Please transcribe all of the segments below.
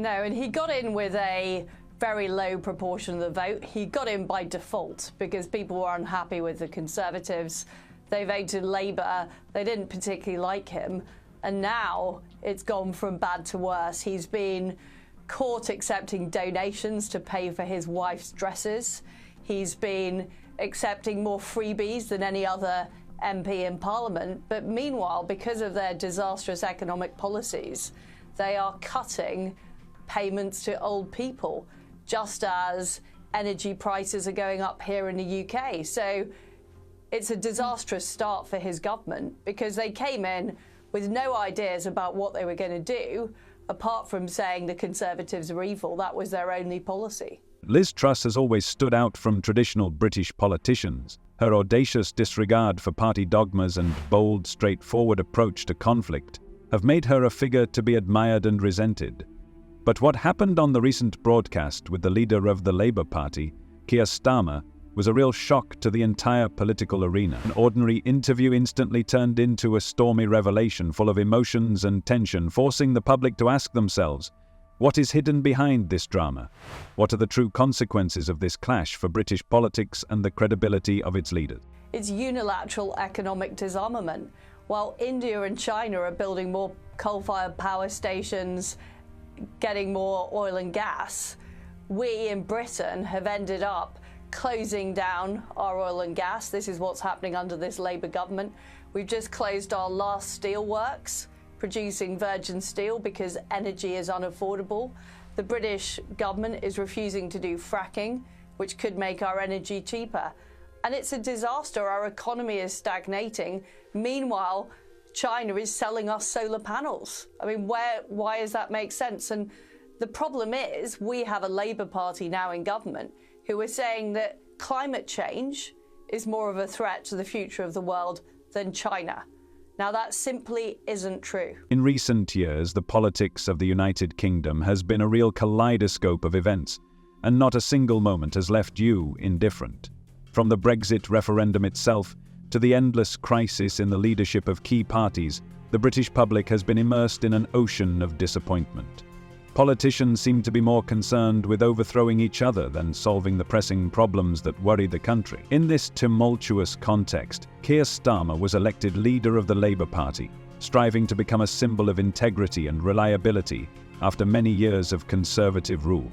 No, and he got in with a very low proportion of the vote. He got in by default because people were unhappy with the Conservatives. They voted Labour. They didn't particularly like him. And now it's gone from bad to worse. He's been caught accepting donations to pay for his wife's dresses. He's been accepting more freebies than any other MP in Parliament. But meanwhile, because of their disastrous economic policies, they are cutting payments to old people, just as energy prices are going up here in the UK. So it's a disastrous start for his government because they came in with no ideas about what they were going to do, apart from saying the Conservatives are evil. That was their only policy. Liz Truss has always stood out from traditional British politicians. Her audacious disregard for party dogmas and bold, straightforward approach to conflict have made her a figure to be admired and resented. But what happened on the recent broadcast with the leader of the Labour Party, Kier Starmer, was a real shock to the entire political arena. An ordinary interview instantly turned into a stormy revelation full of emotions and tension, forcing the public to ask themselves, what is hidden behind this drama? What are the true consequences of this clash for British politics and the credibility of its leaders? It's unilateral economic disarmament. While India and China are building more coal-fired power stations, getting more oil and gas, we in Britain have ended up closing down our oil and gas. This is what's happening under this Labour government. We've just closed our last steel works, producing virgin steel because energy is unaffordable. The British government is refusing to do fracking, which could make our energy cheaper. And it's a disaster. Our economy is stagnating. Meanwhile, China is selling us solar panels. I mean, why does that make sense? And the problem is we have a Labour Party now in government who are saying that climate change is more of a threat to the future of the world than China. Now, that simply isn't true. In recent years, the politics of the United Kingdom has been a real kaleidoscope of events, and not a single moment has left you indifferent. From the Brexit referendum itself to the endless crisis in the leadership of key parties, the British public has been immersed in an ocean of disappointment. Politicians seem to be more concerned with overthrowing each other than solving the pressing problems that worry the country. In this tumultuous context, Kier Starmer was elected leader of the Labour Party, striving to become a symbol of integrity and reliability after many years of Conservative rule.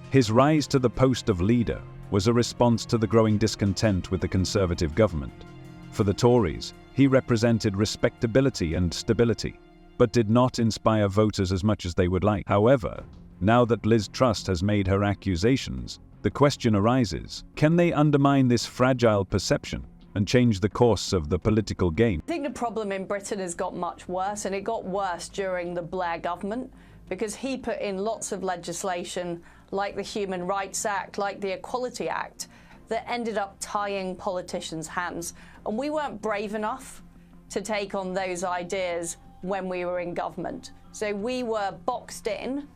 His rise to the post of leader was a response to the growing discontent with the Conservative government. For the Tories, he represented respectability and stability, but did not inspire voters as much as they would like. However, now that Liz Truss has made her accusations, the question arises, can they undermine this fragile perception and change the course of the political game? I think the problem in Britain has got much worse, and it got worse during the Blair government because he put in lots of legislation like the Human Rights Act, like the Equality Act, that ended up tying politicians' hands. And we weren't brave enough to take on those ideas when we were in government. So we were boxed in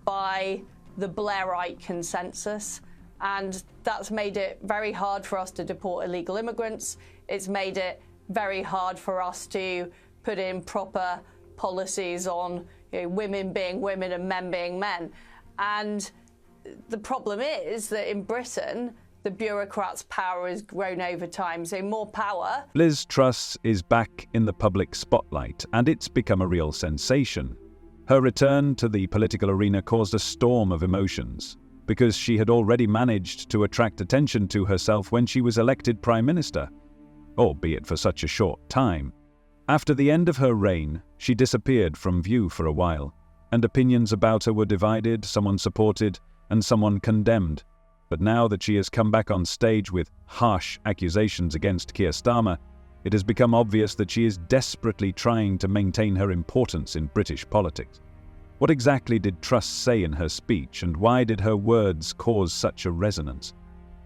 by the Blairite consensus, and that's made it very hard for us to deport illegal immigrants. It's made it very hard for us to put in proper policies on women being women and men being men. And the problem is that in Britain, the bureaucrats' power has grown over time, so more power. Liz Truss is back in the public spotlight, and it's become a real sensation. Her return to the political arena caused a storm of emotions, because she had already managed to attract attention to herself when she was elected Prime Minister, albeit for such a short time. After the end of her reign, she disappeared from view for a while, and opinions about her were divided, someone supported, and someone condemned. But now that she has come back on stage with harsh accusations against Kier Starmer, it has become obvious that she is desperately trying to maintain her importance in British politics. What exactly did Truss say in her speech, and why did her words cause such a resonance?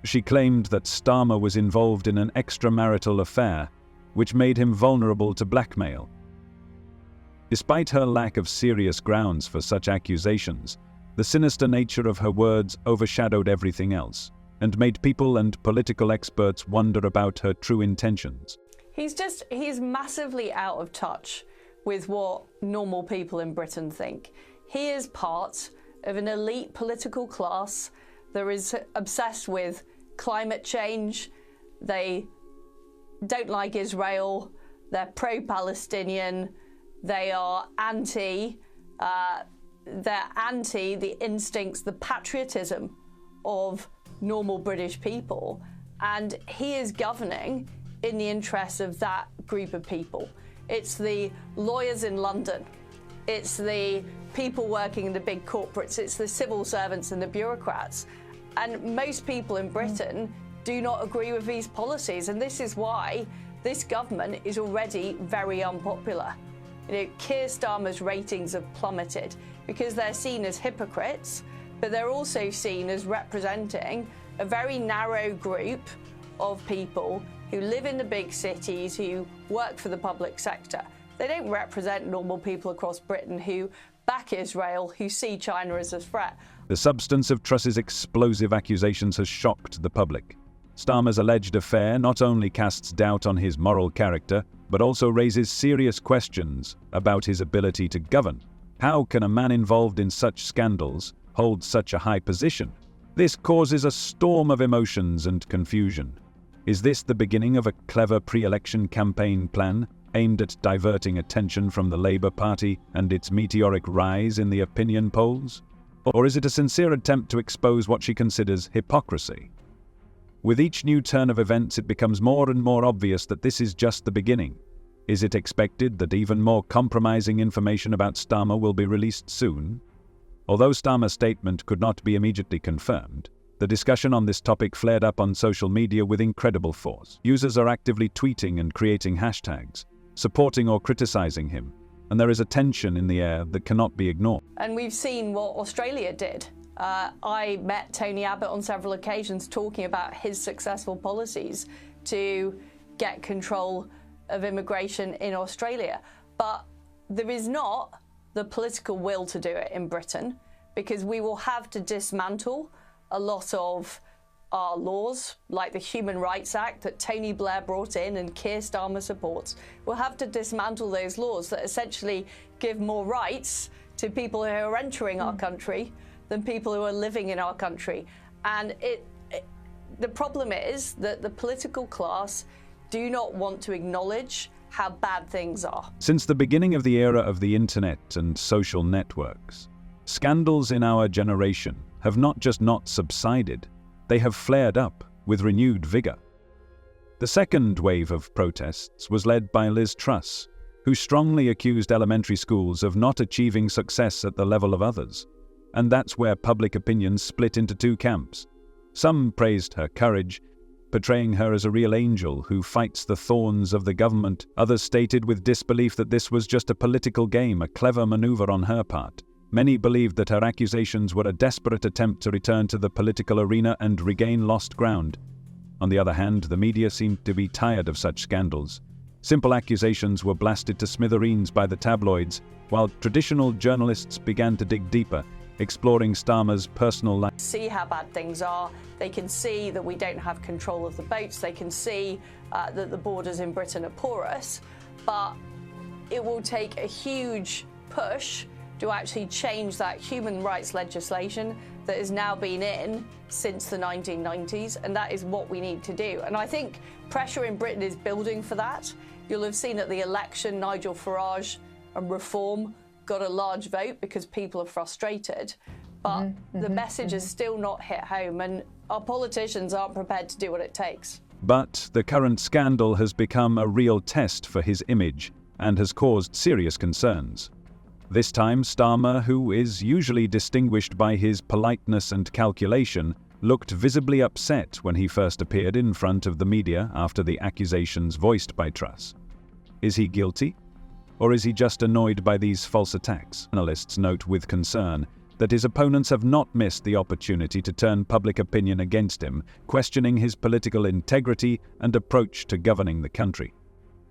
She claimed that Starmer was involved in an extramarital affair, which made him vulnerable to blackmail. Despite her lack of serious grounds for such accusations, the sinister nature of her words overshadowed everything else, and made people and political experts wonder about her true intentions. He's massively out of touch with what normal people in Britain think. He is part of an elite political class that is obsessed with climate change. They don't like Israel, they're pro-Palestinian, they are anti the instincts, the patriotism of normal British people. And he is governing in the interests of that group of people. It's the lawyers in London, it's the people working in the big corporates, it's the civil servants and the bureaucrats. And most people in Britain do not agree with these policies, and this is why this government is already very unpopular. You know, Kier Starmer's ratings have plummeted because they're seen as hypocrites, but they're also seen as representing a very narrow group of people who live in the big cities, who work for the public sector. They don't represent normal people across Britain who back Israel, who see China as a threat. The substance of Truss's explosive accusations has shocked the public. Starmer's alleged affair not only casts doubt on his moral character, but also raises serious questions about his ability to govern. How can a man involved in such scandals hold such a high position? This causes a storm of emotions and confusion. Is this the beginning of a clever pre-election campaign plan aimed at diverting attention from the Labour Party and its meteoric rise in the opinion polls? Or is it a sincere attempt to expose what she considers hypocrisy? With each new turn of events, it becomes more and more obvious that this is just the beginning. Is it expected that even more compromising information about Starmer will be released soon? Although Starmer's statement could not be immediately confirmed, the discussion on this topic flared up on social media with incredible force. Users are actively tweeting and creating hashtags, supporting or criticizing him, and there is a tension in the air that cannot be ignored. And we've seen what Australia did. I met Tony Abbott on several occasions talking about his successful policies to get control of immigration in Australia. But there is not the political will to do it in Britain, because we will have to dismantle a lot of our laws, like the Human Rights Act that Tony Blair brought in and Kier Starmer supports. We'll have to dismantle those laws that essentially give more rights to people who are entering our country than people who are living in our country. And the problem is that the political class do not want to acknowledge how bad things are. Since the beginning of the era of the internet and social networks, scandals in our generation have not just not subsided, they have flared up with renewed vigor. The second wave of protests was led by Liz Truss, who strongly accused elementary schools of not achieving success at the level of others. And that's where public opinion split into two camps. Some praised her courage, portraying her as a real angel who fights the thorns of the government. Others stated with disbelief that this was just a political game, a clever maneuver on her part. Many believed that her accusations were a desperate attempt to return to the political arena and regain lost ground. On the other hand, the media seemed to be tired of such scandals. Simple accusations were blasted to smithereens by the tabloids, while traditional journalists began to dig deeper, exploring Starmer's personal life. See how bad things are. They can see that we don't have control of the boats. They can see that the borders in Britain are porous. But it will take a huge push to actually change that human rights legislation that has now been in since the 1990s, and that is what we need to do. And I think pressure in Britain is building for that. You'll have seen at the election, Nigel Farage and Reform got a large vote because people are frustrated, but the message has still not hit home, and our politicians aren't prepared to do what it takes. But the current scandal has become a real test for his image and has caused serious concerns. This time, Starmer, who is usually distinguished by his politeness and calculation, looked visibly upset when he first appeared in front of the media after the accusations voiced by Truss. Is he guilty? Or is he just annoyed by these false attacks? Analysts note with concern that his opponents have not missed the opportunity to turn public opinion against him, questioning his political integrity and approach to governing the country.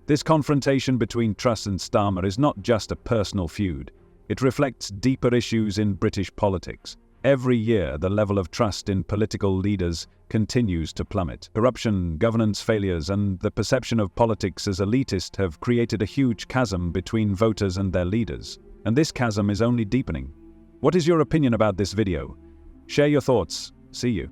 This confrontation between Truss and Starmer is not just a personal feud. It reflects deeper issues in British politics. Every year, the level of trust in political leaders continues to plummet. Corruption, governance failures, and the perception of politics as elitist have created a huge chasm between voters and their leaders. And this chasm is only deepening. What is your opinion about this video? Share your thoughts. See you.